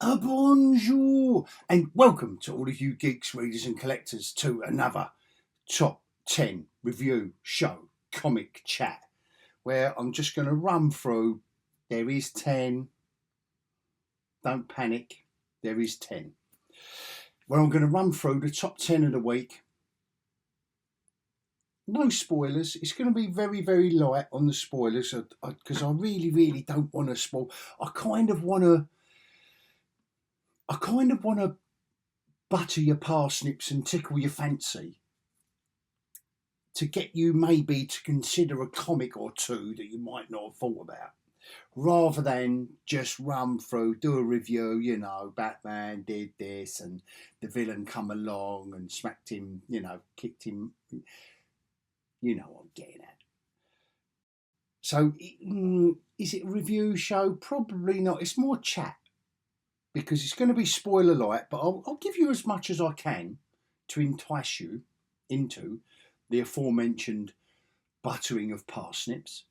A bonjour and welcome to all of you geeks, readers and collectors to another top 10 review show, COMICHat, where I'm just going to run through. There is 10. Don't panic. There is 10. Where I'm going to run through the top 10 of the week. No spoilers. It's going to be very, very light on the spoilers because I really, really don't want to spoil. I kind of want to butter your parsnips and tickle your fancy to get you maybe to consider a comic or two that you might not have thought about, rather than just run through, do a review, Batman did this and the villain come along and smacked him, kicked him, what I'm getting at. So is it a review show? Probably not. It's more chat because it's going to be spoiler light, but I'll give you as much as I can to entice you into the aforementioned buttering of parsnips.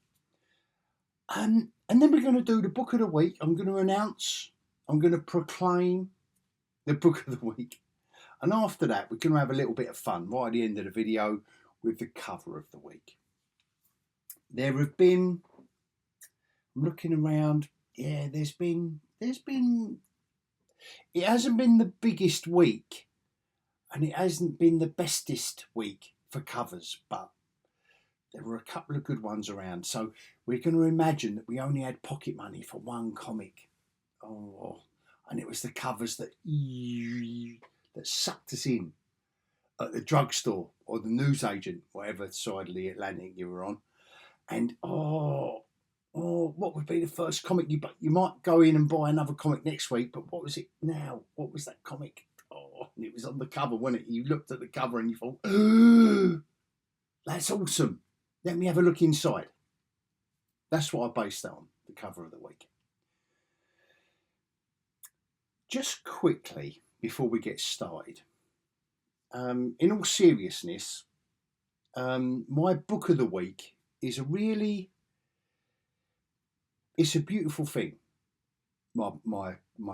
And then we're going to do the book of the week. I'm going to proclaim the book of the week. And after that, we're going to have a little bit of fun right at the end of the video with the cover of the week. There have been, I'm looking around, it hasn't been the biggest week and it hasn't been the bestest week for covers, but there were a couple of good ones around. So we're going to imagine that we only had pocket money for one comic. And it was the covers that sucked us in at the drugstore or the newsagent, whatever side of the Atlantic you were on. And what would be the first comic? You might go in and buy another comic next week, but what was it now? What was that comic? And it was on the cover, wasn't it? You looked at the cover and you thought, that's awesome. Let me have a look inside. That's what I based that on, the cover of the week. Just quickly, before we get started, in all seriousness, my book of the week is it's a beautiful thing. My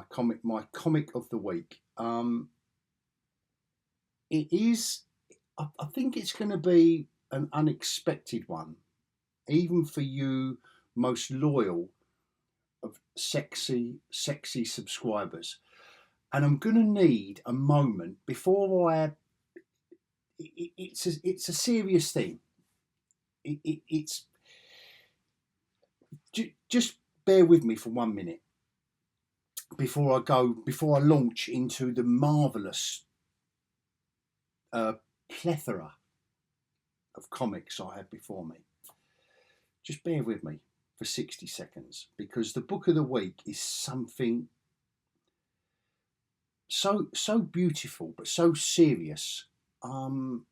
comic of the week. It is. I think it's going to be an unexpected one, even for you most loyal of sexy subscribers. And I'm going to need a moment before it's a serious thing. It's just bear with me for 1 minute before I launch into the marvelous plethora of comics I have before me. Just bear with me for 60 seconds because the book of the week is something so beautiful but so serious. I've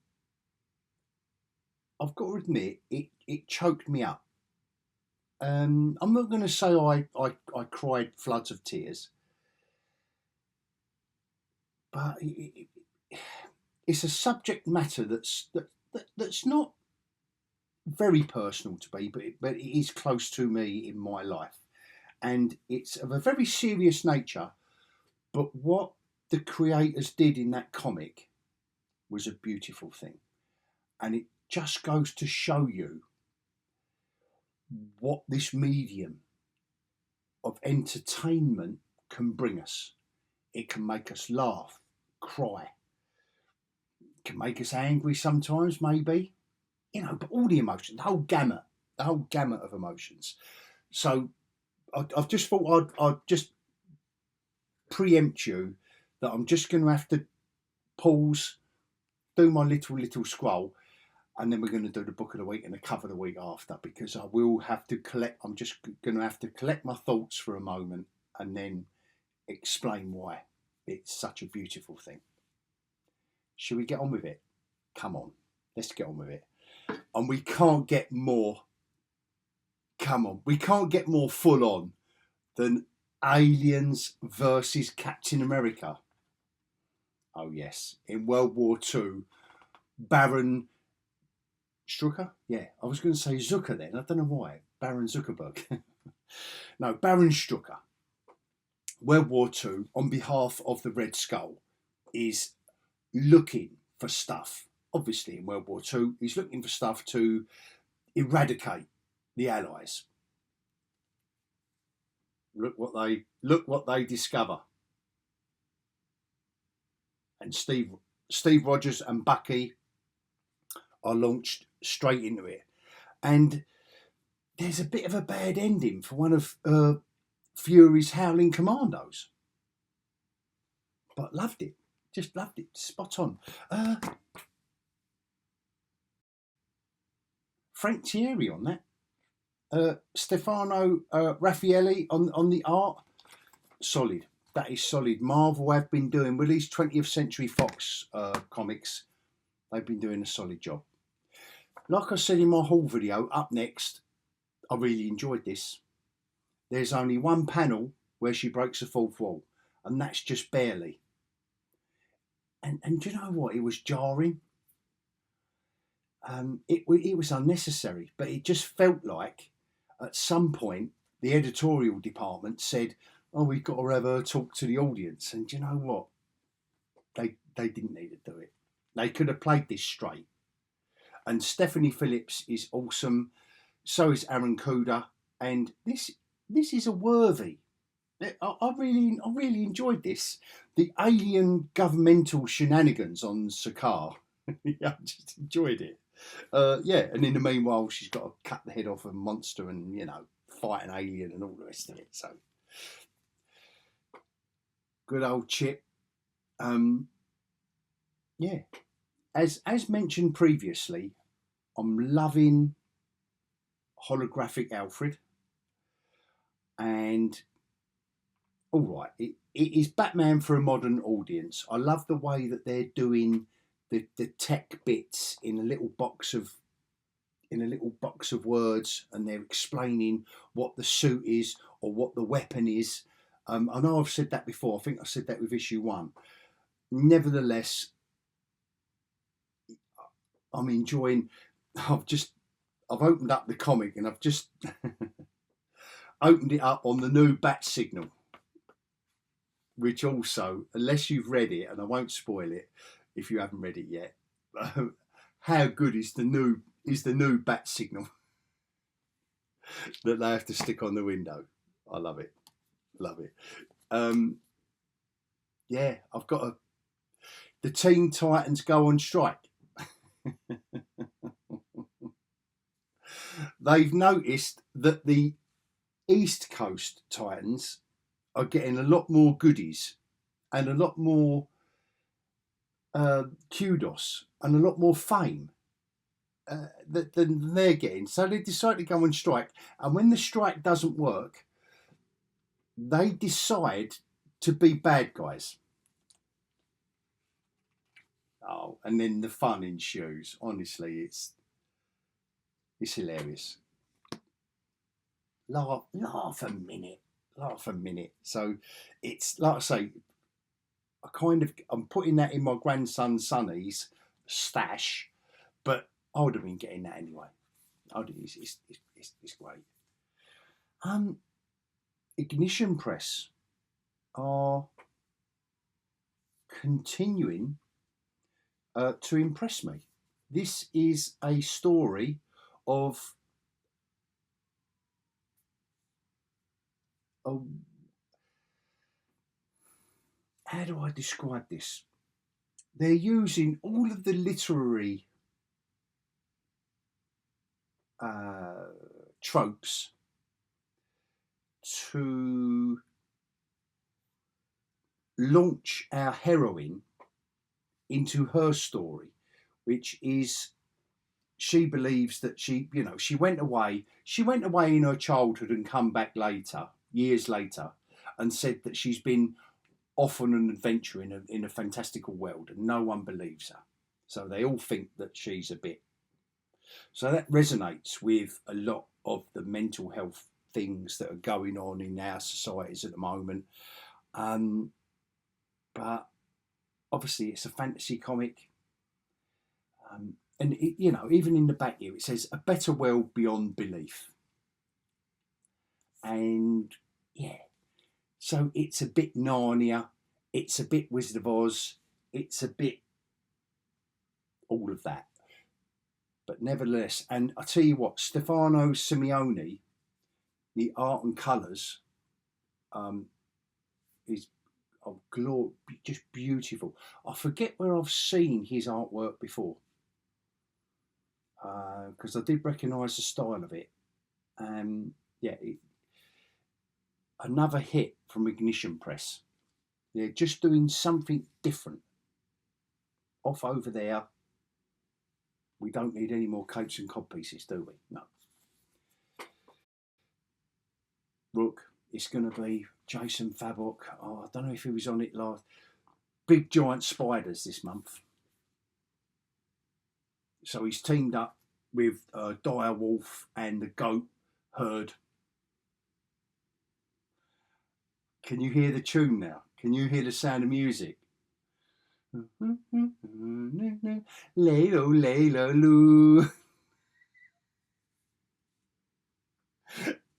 got to admit it choked me up. I'm not going to say I cried floods of tears, but it's a subject matter that's not very personal to me, but it is close to me in my life, and it's of a very serious nature. But what the creators did in that comic was a beautiful thing, and it just goes to show you what this medium of entertainment can bring us. It can make us laugh, cry, it can make us angry sometimes, maybe, but all the emotions, the whole gamut of emotions. So I've just thought I'd just preempt you that I'm just going to have to pause, do my little scroll, and then we're going to do the book of the week and the cover of the week after, because I will have to I'm just going to have to collect my thoughts for a moment and then explain why it's such a beautiful thing. Should we get on with it? Come on, let's get on with it. And we can't get more, we can't get more full on than Aliens versus Captain America. Oh yes, in World War II, Baron Strucker? Yeah, I was going to say Zucker then. I don't know why. Baron Zuckerberg. No, Baron Strucker World War II, on behalf of the Red Skull, is looking for stuff. Obviously, in World War II, he's looking for stuff to eradicate the Allies. Look what they discover. And Steve Rogers and Bucky are launched straight into it. And there's a bit of a bad ending for one of Fury's Howling Commandos. But loved it. Just loved it. Spot on. Frank Thierry on that. Stefano Raffaelli on the art. Solid. That is solid. Marvel have been doing, with these 20th Century Fox comics, they've been doing a solid job. Like I said in my haul video, up next, I really enjoyed this. There's only one panel where she breaks the fourth wall, and that's just barely. And do you know what? It was jarring. It was unnecessary, but it just felt like at some point the editorial department said, "Oh, we've got to have her talk to the audience." And do you know what? They didn't need to do it. They could have played this straight. And Stephanie Phillips is awesome. So is Aaron Kuda. And this is a worthy. I really enjoyed this. The alien governmental shenanigans on Sakaar. I just enjoyed it. And in the meanwhile, she's got to cut the head off a monster and, fight an alien and all the rest of it. So, good old Chip. As mentioned previously, I'm loving holographic Alfred. And, all right, it is Batman for a modern audience. I love the way that they're doing the tech bits in a little box of words, and they're explaining what the suit is or what the weapon is. I know I've said that before. I think I said that with issue 1. Nevertheless, I'm enjoying. I've opened up the comic and I've just opened it up on the new bat signal, which also, unless you've read it, and I won't spoil it if you haven't read it yet, how good is the new bat signal that they have to stick on the window? I love it. I've got the Teen Titans go on strike. They've noticed that the East Coast Titans are getting a lot more goodies and a lot more kudos and a lot more fame than they're getting. So they decide to go on strike. And when the strike doesn't work, they decide to be bad guys. Oh, and then the fun ensues. Honestly, it's hilarious. Laugh a minute. So it's like I say, I'm putting that in my grandson Sonny's stash, but I would have been getting that anyway. It's great. Ignition Press are continuing to impress me. This is a story of how do I describe this? They're using all of the literary tropes to launch our heroine into her story, which is, she believes that she went away in her childhood and come back years later, and said that she's been off on an adventure in a fantastical world, and no one believes her. So they all think that she's a bit. So that resonates with a lot of the mental health things that are going on in our societies at the moment. But obviously it's a fantasy comic. And it, even in the back here, it says a better world beyond belief. And yeah, So it's a bit Narnia, it's a bit Wizard of Oz, it's a bit all of that. But nevertheless, and I tell you what, Stefano Simeone, the art and colours, is of glory, just beautiful. I forget where I've seen his artwork before, because I did recognise the style of it. Yeah, another hit from Ignition Press. They're just doing something different. Off over there, we don't need any more capes and cod pieces, do we? No. Rook, it's going to be Jason Fabok. Oh, I don't know if he was on it last. Big giant spiders this month. So he's teamed up with Dire Wolf and the Goat Herd. Can you hear the tune now? Can you hear the sound of music? Laylo, laylo, loo.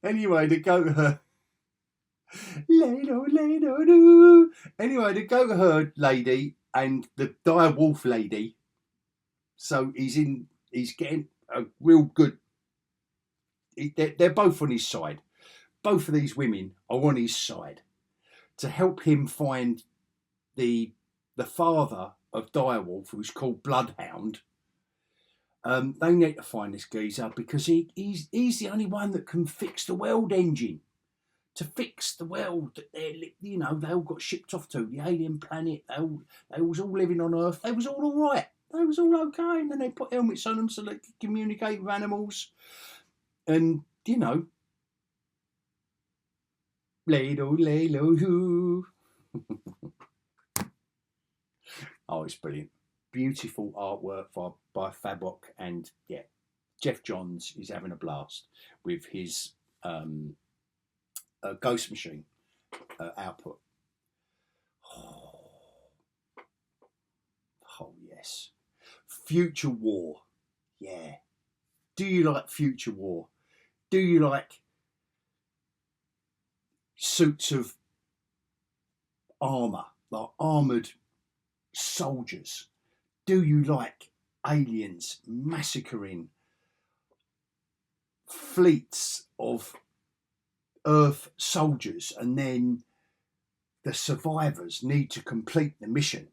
Anyway, the Goat Herd. Laylo, laylo, loo. Anyway, the Goat Herd lady and the Dire Wolf lady. So he's getting a real good. They're both on his side. Both of these women are on his side to help him find the father of Direwolf, who's called Bloodhound. They need to find this geezer because he's the only one that can fix the world engine. To fix the world that they all got shipped off to the alien planet. They was all living on Earth. They was all right. They was all okay, and then they put helmets on them so they could communicate with animals. And Lay-do, hoo. Oh, it's brilliant. Beautiful artwork by Fabok, and yeah, Jeff Johns is having a blast with his Ghost Machine output. Oh yes. Future War. Yeah. Do you like Future War? Do you like suits of armour, like armoured soldiers? Do you like aliens massacring fleets of Earth soldiers, and then the survivors need to complete the mission,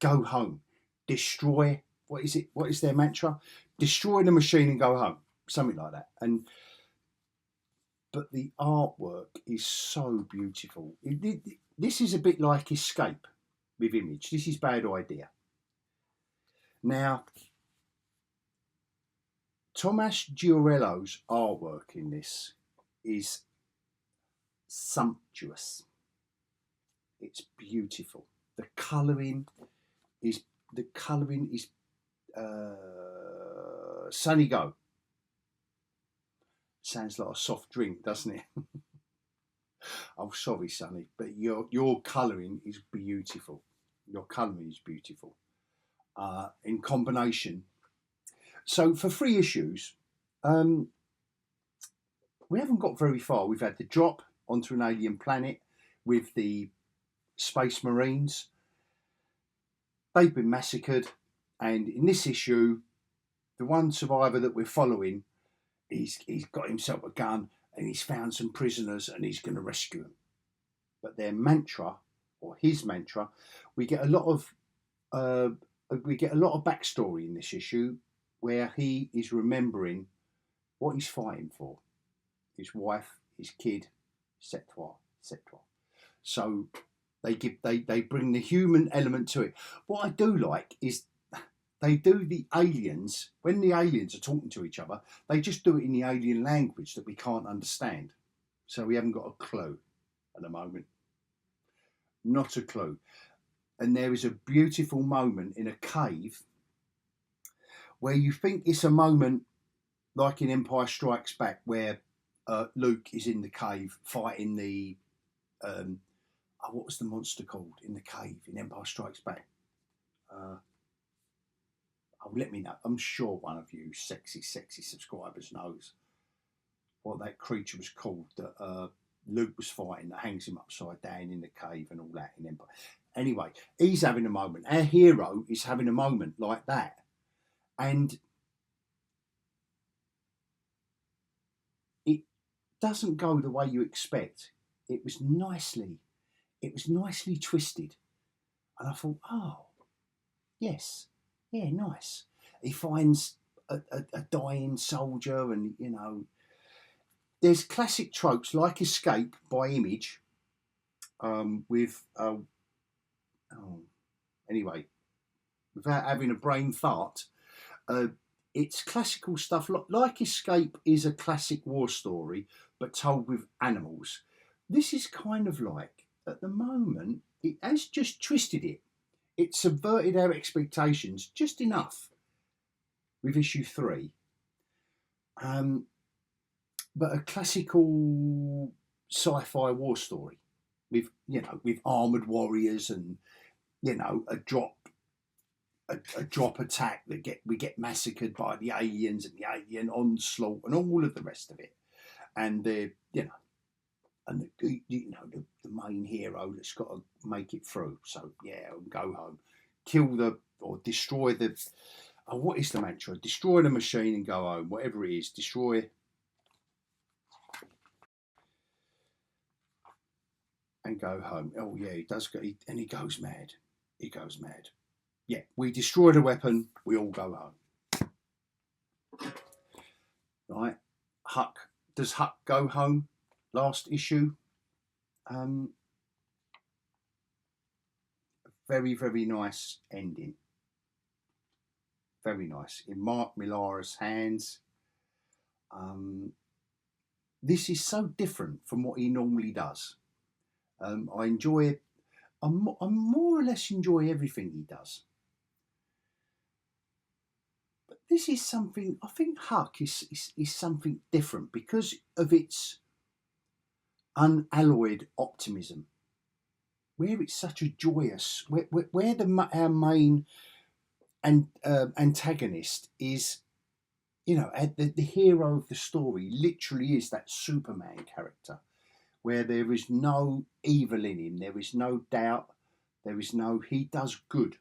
go home, destroy, what is their mantra? Destroy the machine and go home, something like that. But the artwork is so beautiful. This is a bit like Escape with Image. This is Bad Idea. Now, Tomas Giorello's artwork in this is sumptuous. It's beautiful. The colouring is Sunny Go. Sounds like a soft drink, doesn't it? I'm sorry, Sonny, but your colouring is beautiful. Your colouring is beautiful. In combination. So for 3 issues, we haven't got very far. We've had the drop onto an alien planet with the Space Marines. They've been massacred, and in this issue, the one survivor that we're following, he's got himself a gun and he's found some prisoners and he's going to rescue them. But their mantra, or his mantra, we get a lot of backstory in this issue where he is remembering what he's fighting for: his wife, his kid, etc., etc. So they bring the human element to it. What I do like is they do the aliens, when the aliens are talking to each other, they just do it in the alien language that we can't understand. So we haven't got a clue at the moment. Not a clue. And there is a beautiful moment in a cave where you think it's a moment like in Empire Strikes Back, where Luke is in the cave fighting the what was the monster called in the cave in Empire Strikes Back? Let me know. I'm sure one of you sexy subscribers knows what that creature was called that Luke was fighting, that hangs him upside down in the cave and all that in Empire. Anyway, he's having a moment. Our hero is having a moment like that. And it doesn't go the way you expect. It was nicely twisted. And I thought, oh, yes, yeah, nice. He finds a dying soldier, and, you know, there's classic tropes like Escape by Image, with, anyway, without having a brain fart, it's classical stuff. Like Escape is a classic war story, but told with animals. This is kind of like, at the moment, it has just twisted it. It subverted our expectations just enough with issue 3. But a classical sci-fi war story with, you know, with armoured warriors and, you know, a drop attack that we get massacred by the aliens and the alien onslaught and all of the rest of it. And the, you know, and the main hero that's got to make it through. So yeah, go home, kill or destroy the. Oh, what is the mantra? Destroy the machine and go home. Whatever it is, destroy and go home. Oh yeah, he does go, and he goes mad. He goes mad. Yeah, we destroy the weapon. We all go home. Right, Huck. Does Huck go home? Last issue. Very, very nice ending. Very nice. In Mark Millar's hands. This is so different from what he normally does. I enjoy it. I more or less enjoy everything he does. But this is something, I think Huck is something different because of its unalloyed optimism. Where it's such a joyous, where our main antagonist is, you know, the hero of the story literally is that Superman character, where there is no evil in him, there is no doubt, he does good,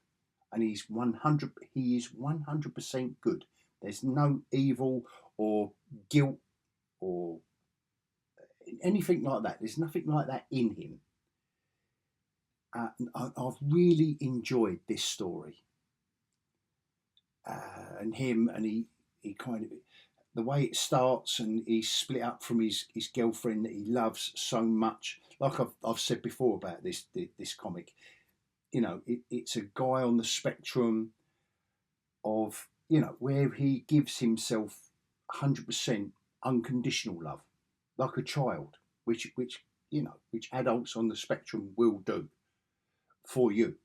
and he is 100% good. There's no evil or guilt or anything like that. There's nothing like that in him. I've really enjoyed this story. And he kind of, the way it starts, and he's split up from his girlfriend that he loves so much. Like I've said before about this comic, you know, it's a guy on the spectrum of, you know, where he gives himself 100% unconditional love, like a child, which you know, which adults on the spectrum will do for you.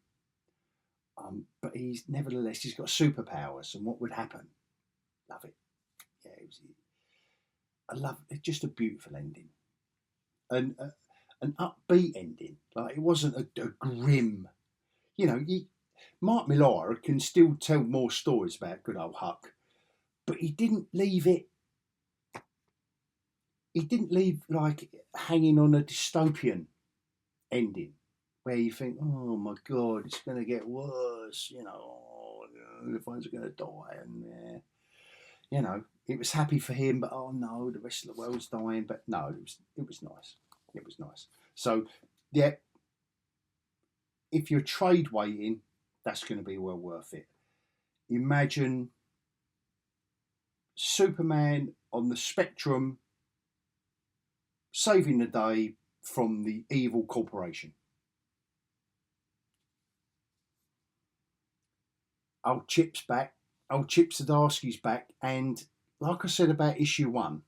But he's got superpowers, and what would happen? Love it. Yeah, I love it. Just a beautiful ending, and an upbeat ending. Like, it wasn't a grim. You know, Mark Millar can still tell more stories about good old Huck, but he didn't leave it. He didn't leave like hanging on a dystopian ending where you think, oh my God, it's going to get worse. You know, everyone's going to die, and you know, it was happy for him, but oh no, the rest of the world's dying. But no, it was nice. It was nice. So yeah, if you're trade waiting, that's going to be well worth it. Imagine Superman on the spectrum saving the day from the evil corporation. Old Chip's back. Old Chip Zdarsky's back. And like I said about issue 1,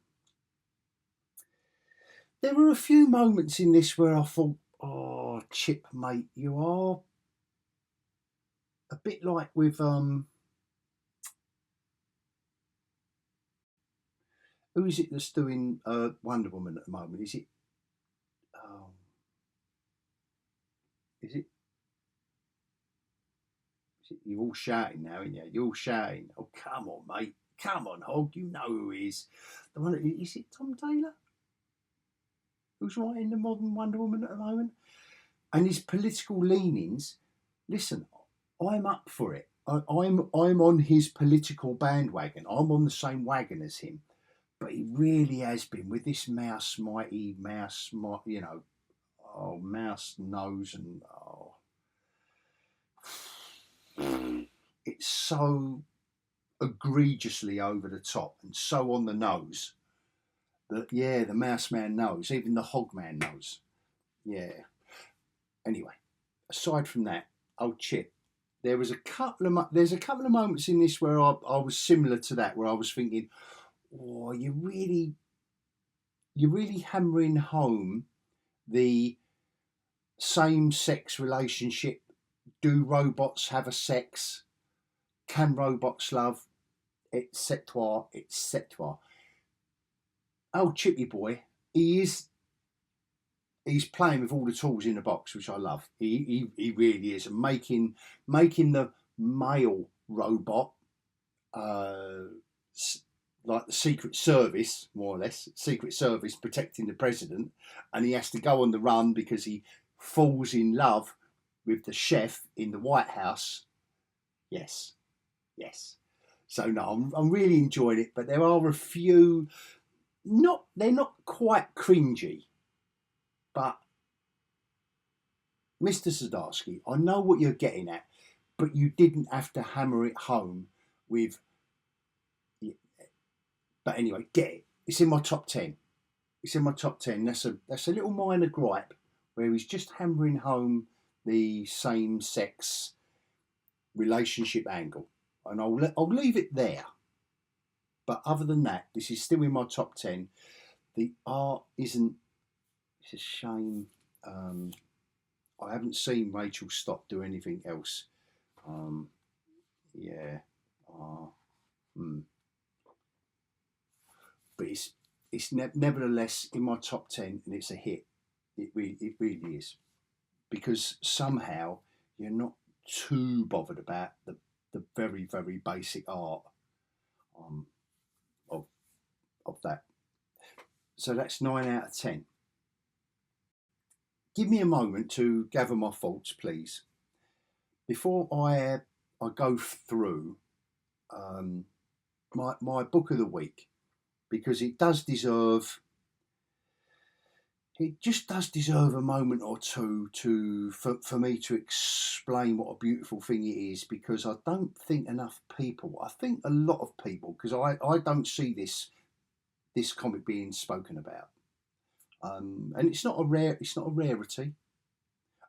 there were a few moments in this where I thought, oh, Chip, mate, you are a bit like with who is it that's doing Wonder Woman at the moment? Is it is it you're all shouting now, aren't you? You're all shouting. Oh, come on, mate. Come on, Hog. You know who he is. The one, is it Tom Taylor? who's writing the modern Wonder Woman at the moment, and his political leanings. Listen, I'm up for it. I'm on his political bandwagon. I'm on the same wagon as him. But he really has been with this mouse nose, and it's so egregiously over the top and so on the nose that the mouse man knows, even the hog man knows. Yeah. Anyway, aside from that, old Chip, there's a couple of moments in this where I was similar to that, where I was thinking, oh, you're really hammering home the same-sex relationship. Do robots have a sex? Can robots love? Etc. etc. Old Chippy boy, he's playing with all the tools in the box, which I love. He really is, and making the male robot like the Secret Service, more or less, Secret Service protecting the president, and he has to go on the run because he falls in love with the chef in the White House. Yes. So no, I'm really enjoying it, but there are a few, they're not quite cringy, but Mr. Zdarsky, I know what you're getting at, but you didn't have to hammer it home with. But anyway, get it. It's in my top 10. It's in my top 10. That's a little minor gripe where he's just hammering home the same-sex relationship angle, and I'll leave it there. But other than that, this is still in my top 10. The art isn't. It's a shame. I haven't seen Rachel Stott do anything else. But it's nevertheless in my top 10, and it's a hit. It really is, because somehow you're not too bothered about the very, very basic art of that. So that's 9 out of 10. Give me a moment to gather my thoughts, please, before I go through my book of the week, because it just does deserve a moment or two for me to explain what a beautiful thing it is, because I don't think enough people, I think a lot of people, because I don't see this comic being spoken about, and it's not a rarity.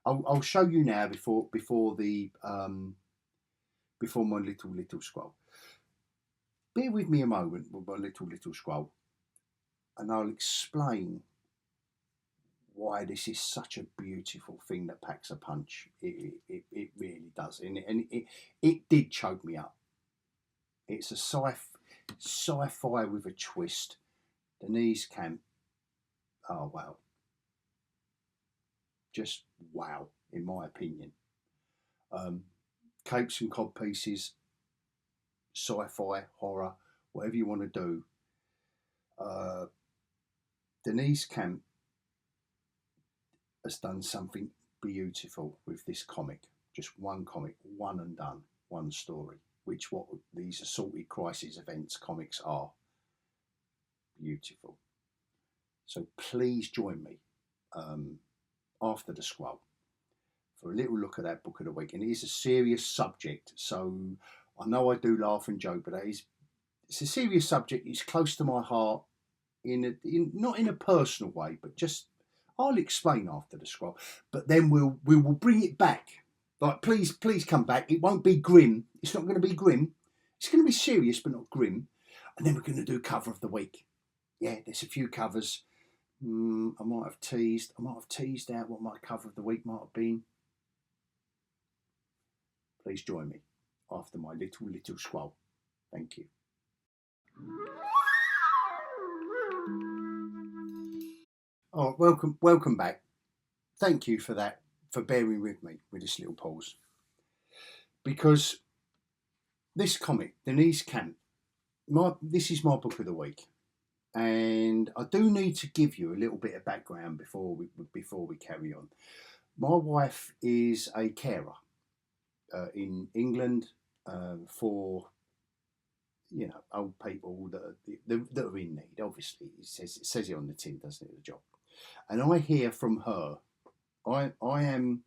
I'll show you now before my little scroll. Bear with me a moment with my little scroll, and I'll explain why this is such a beautiful thing that packs a punch. It really does, and it did choke me up. It's a sci-fi with a twist. Denise Camp. Oh wow, just wow, in my opinion. Capes and cod pieces, sci-fi, horror, whatever you want to do. Denise Camp has done something beautiful with this comic. Just one comic, one and done, one story, which what these Assorted Crisis Events comics are. Beautiful. So please join me after the scroll for a little look at that book of the week. And it is a serious subject, so I know I do laugh and joke, but it's a serious subject. It's close to my heart, not in a personal way, but just I'll explain after the scroll. But then we will bring it back. Like, please come back. It won't be grim. It's not going to be grim. It's going to be serious, but not grim. And then we're going to do cover of the week. Yeah, there's a few covers. I might have teased out what my cover of the week might have been. Please join me after my little scroll. Thank you. Oh, welcome back. Thank you for that, for bearing with me with this little pause. Because this comic, Denise Camp, this is my book of the week. And I do need to give you a little bit of background before we carry on. My wife is a carer in England for old people that are in need. Obviously, it says it on the tin, doesn't it? The job. And I hear from her. I am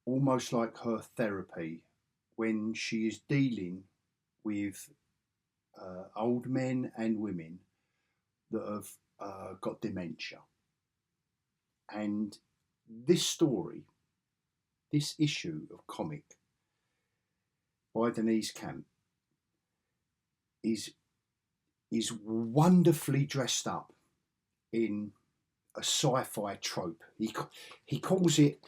almost like her therapy when she is dealing with old men and women that have got dementia. And this story, this issue of comic by Denise Camp is wonderfully dressed up in a sci-fi trope. He calls it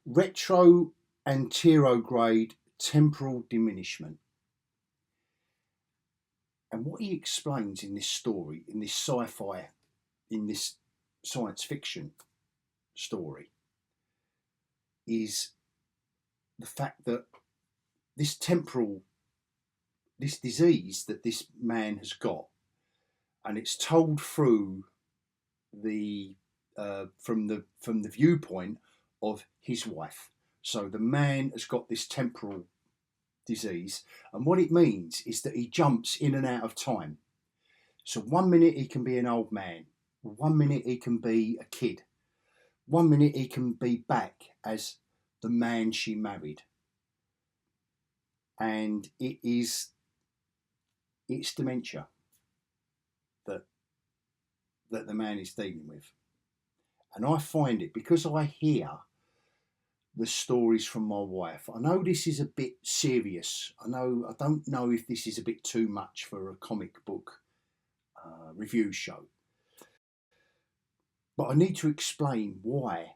retro anterograde temporal diminishment. And what he explains in this story, in this sci-fi, in this science fiction story, is the fact that this disease that this man has got, and it's told through the from the viewpoint of his wife. So the man has got this temporal disease, and what it means is that he jumps in and out of time. So 1 minute he can be an old man, 1 minute he can be a kid, 1 minute he can be back as the man she married. And it's dementia that the man is dealing with. And I find it, because I hear the stories from my wife, I know this is a bit serious. I don't know if this is a bit too much for a comic book review show. But I need to explain why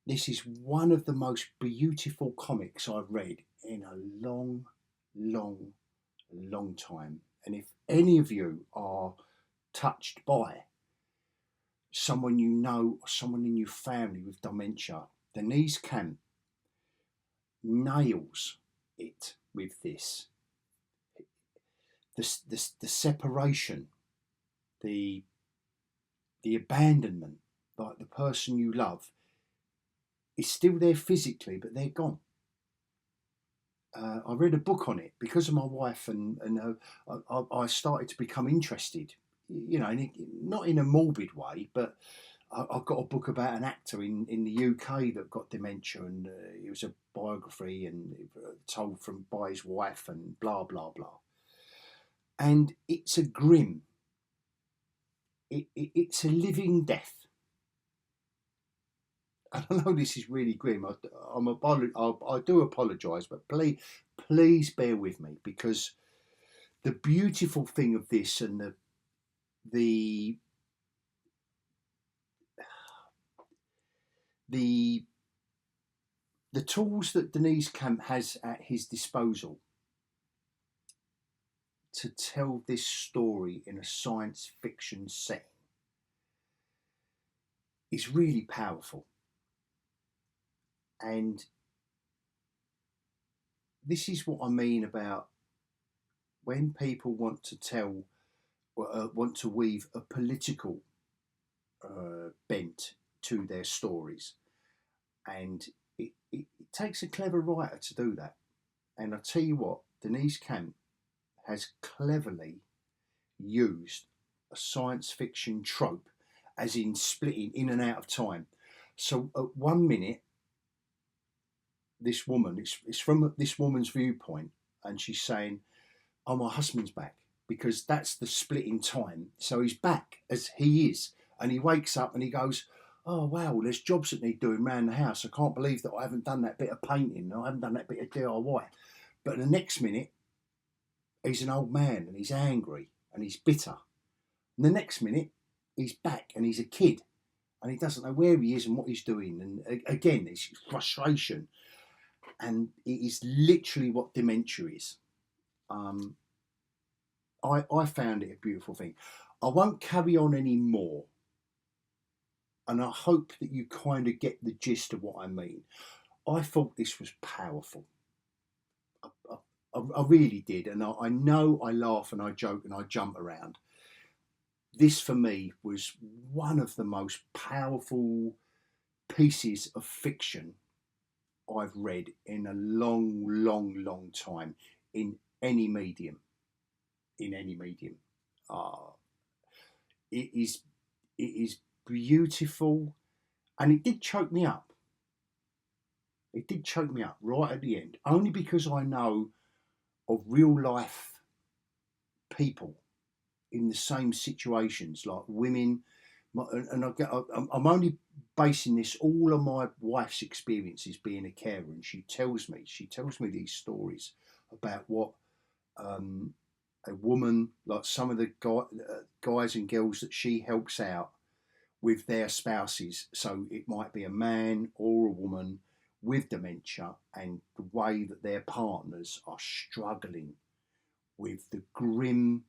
this is one of the most beautiful comics I've read in a long, long, long time. And if any of you are touched by someone you know or someone in your family with dementia, Denise Camp nails it with this. The separation, the abandonment, like the person you love is still there physically, but they're gone. I read a book on it because of my wife, and I started to become interested. Not in a morbid way, but I got a book about an actor in the UK that got dementia, and it was a biography and told by his wife, and blah blah blah. And it's a grim. It's a living death. I know this is really grim. I do apologise, but please bear with me, because the beautiful thing of this, and the tools that Denise Camp has at his disposal to tell this story in a science fiction setting is really powerful. And this is what I mean about when people want to weave a political bent to their stories. And it takes a clever writer to do that. And I tell you what, Denise Camp has cleverly used a science fiction trope, as in splitting in and out of time. So at 1 minute, this woman, it's from this woman's viewpoint, and she's saying, oh, my husband's back, because that's the split in time. So he's back as he is, and he wakes up and he goes, oh wow, there's jobs that need doing around the house. I can't believe that I haven't done that bit of painting, I haven't done that bit of DIY. But the next minute, he's an old man and he's angry and he's bitter. And the next minute, he's back and he's a kid and he doesn't know where he is and what he's doing. And again, it's frustration. And it is literally what dementia is. I found it a beautiful thing. I won't carry on any more. And I hope that you kind of get the gist of what I mean. I thought this was powerful. I I really did. And I know I laugh and I joke and I jump around. This for me was one of the most powerful pieces of fiction I've read in a long, long, long time in any medium. In any medium. It is beautiful, and it did choke me up. It did choke me up right at the end, only because I know of real life people in the same situations, like women. And I'm only basing this all on my wife's experiences being a carer, and she tells me these stories about what a woman, like some of the guys and girls that she helps out with their spouses. So it might be a man or a woman with dementia, and the way that their partners are struggling with the grim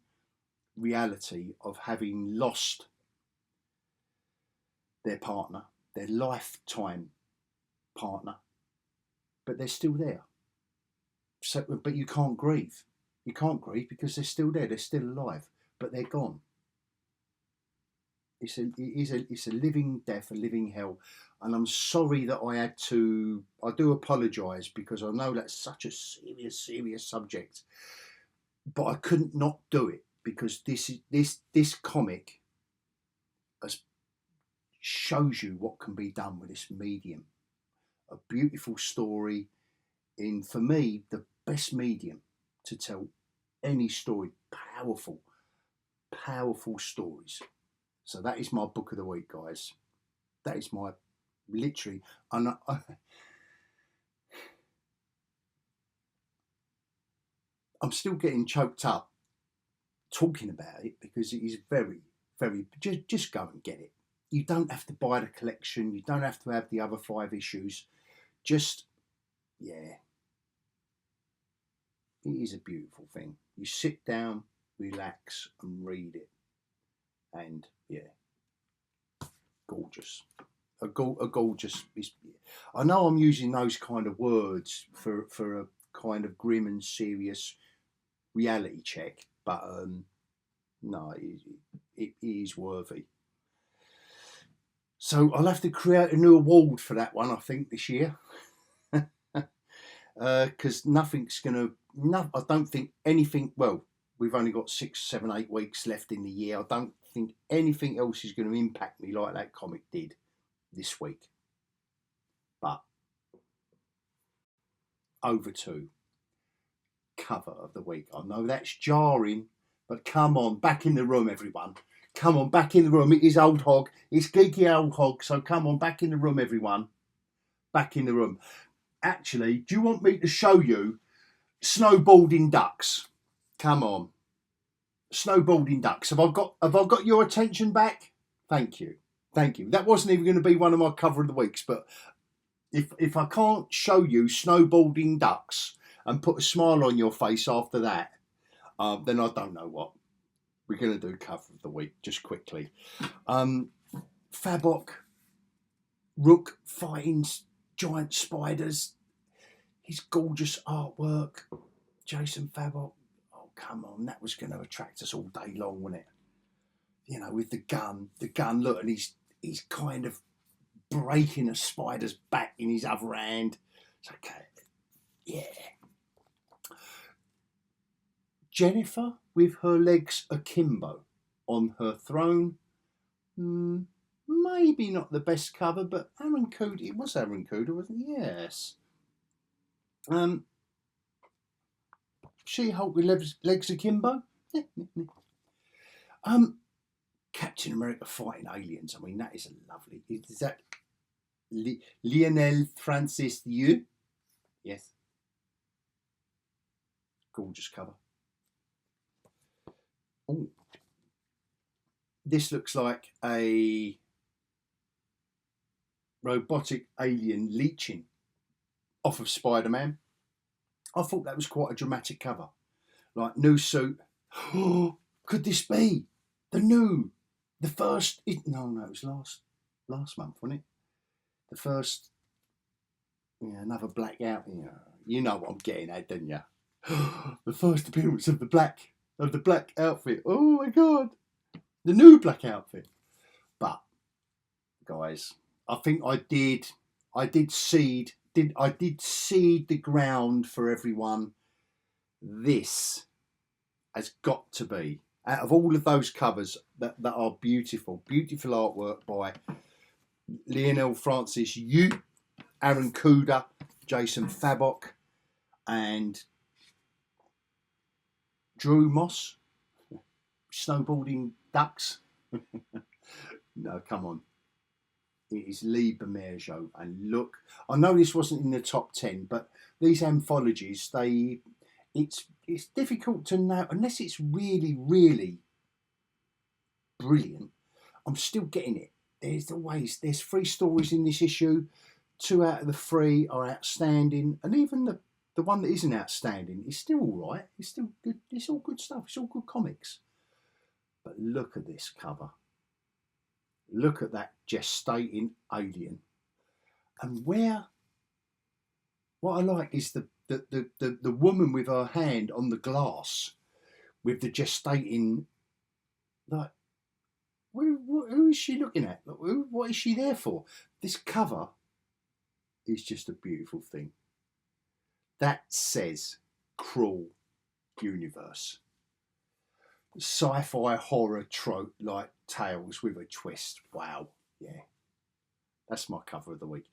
reality of having lost their partner, their lifetime partner, but they're still there. So, but you can't grieve. You can't grieve because they're still there. They're still alive, but they're gone. It's a living death, a living hell. And I'm sorry that I had to. I do apologise, because I know that's such a serious subject, but I couldn't not do it, because this comic shows you what can be done with this medium. A beautiful story in, for me, the best medium to tell any story. Powerful stories. So that is my book of the week, guys. That is my, literally, and I'm still getting choked up talking about it, because it is very, very, just go and get it. You don't have to buy the collection. You don't have to have the other 5 issues. Just, yeah. It is a beautiful thing. You sit down, relax, and read it. And, yeah, gorgeous. A gorgeous. I know I'm using those kind of words for a kind of grim and serious reality check, but no, it is worthy. So I'll have to create a new award for that one, I think, this year, because nothing's gonna. No, I don't think anything. Well, we've only got 6, 7, 8 weeks left in the year. I don't think anything else is going to impact me like that comic did this week. But over to cover of the week. I know that's jarring, but come on, back in the room, everyone. Come on, back in the room. It is Old Hog. It's geekyOlhog. So come on, back in the room, everyone. Back in the room. Actually, do you want me to show you snowboarding ducks? Come on. Snowboarding ducks. Have I got your attention back? Thank you. That wasn't even going to be one of my cover of the weeks, but if I can't show you snowboarding ducks and put a smile on your face after that, then I don't know what. We're going to do cover of the week just quickly. Fabok, Rook fighting giant spiders. His gorgeous artwork. Jason Fabok. Oh, come on. That was going to attract us all day long, wasn't it? You know, with the gun, look, and he's kind of breaking a spider's back in his other hand. It's okay. Yeah. Jennifer with her legs akimbo on her throne. Maybe not the best cover, but Aaron Cooder. It was Aaron Cooder, wasn't it? Yes. She-Hulk with legs akimbo. Captain America fighting aliens. I mean, that is a lovely. Is that Lionel Francis Liu? Yes. Gorgeous cover. Oh, this looks like a robotic alien leeching off of Spider-Man. I thought that was quite a dramatic cover. Like, new suit. Oh, could this be the first? No, it was last month, wasn't it? The first. Yeah, another blackout. Yeah, you know what I'm getting at, don't you? The first appearance of the black outfit. Oh my God, the new black outfit. But guys, I think I did seed the ground for everyone. This has got to be, out of all of those covers that are beautiful artwork by Lionel Francis Yu, Aaron Kuda, Jason Fabok, and Drew Moss, Snowboarding Ducks. No, come on. It is Lee Bermejo, and look, I know this wasn't in the top 10, but these anthologies, it's difficult to know unless it's really, really brilliant. I'm still getting it. There's 3 stories in this issue. 2 out of the 3 are outstanding, and even the one that isn't outstanding is still all right. It's still good. It's all good stuff. It's all good comics. But look at this cover. Look at that gestating alien. And what I like is the woman with her hand on the glass with the gestating, like, who is she looking at? What is she there for? This cover is just a beautiful thing. That says Cruel Universe. Sci-fi horror trope like Tales with a twist. Wow, yeah. That's my cover of the week.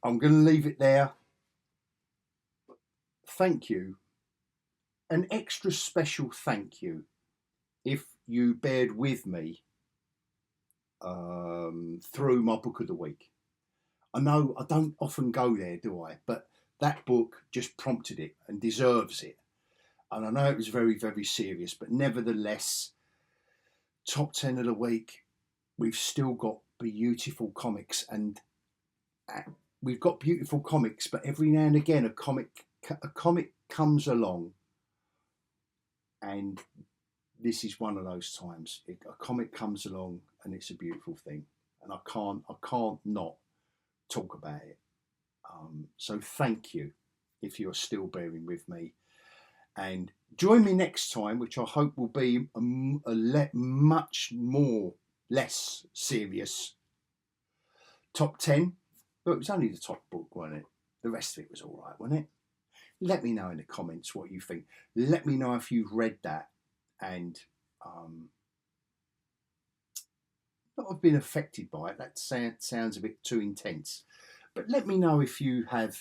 I'm going to leave it there. Thank you. An extra special thank you if you bared with me through my book of the week. I know I don't often go there, do I? But that book just prompted it and deserves it. And I know it was very, very serious, but nevertheless, top 10 of the week, we've still got beautiful comics, and we've got beautiful comics, but every now and again a comic comes along, and this is one of those times. A comic comes along and it's a beautiful thing, and I can't not talk about it. So thank you if you're still bearing with me, and join me next time, which I hope will be much less serious top 10. But it was only the top book, wasn't it? The rest of it was all right, wasn't it? Let me know in the comments what you think. Let me know if you've read that and not have been affected by it. That sounds a bit too intense. But let me know if you have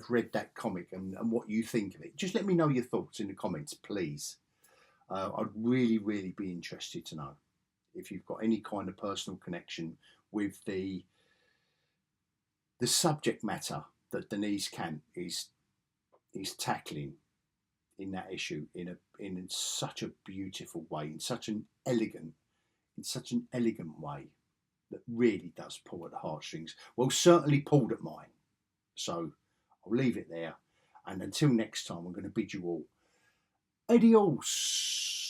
read that comic and what you think of it. Just let me know your thoughts in the comments, please. I'd really, really be interested to know if you've got any kind of personal connection with the subject matter that Denise Camp is tackling in that issue in such a beautiful way, in such an elegant way that really does pull at the heartstrings. Well, certainly pulled at mine. So I'll leave it there, and until next time, I'm going to bid you all adios.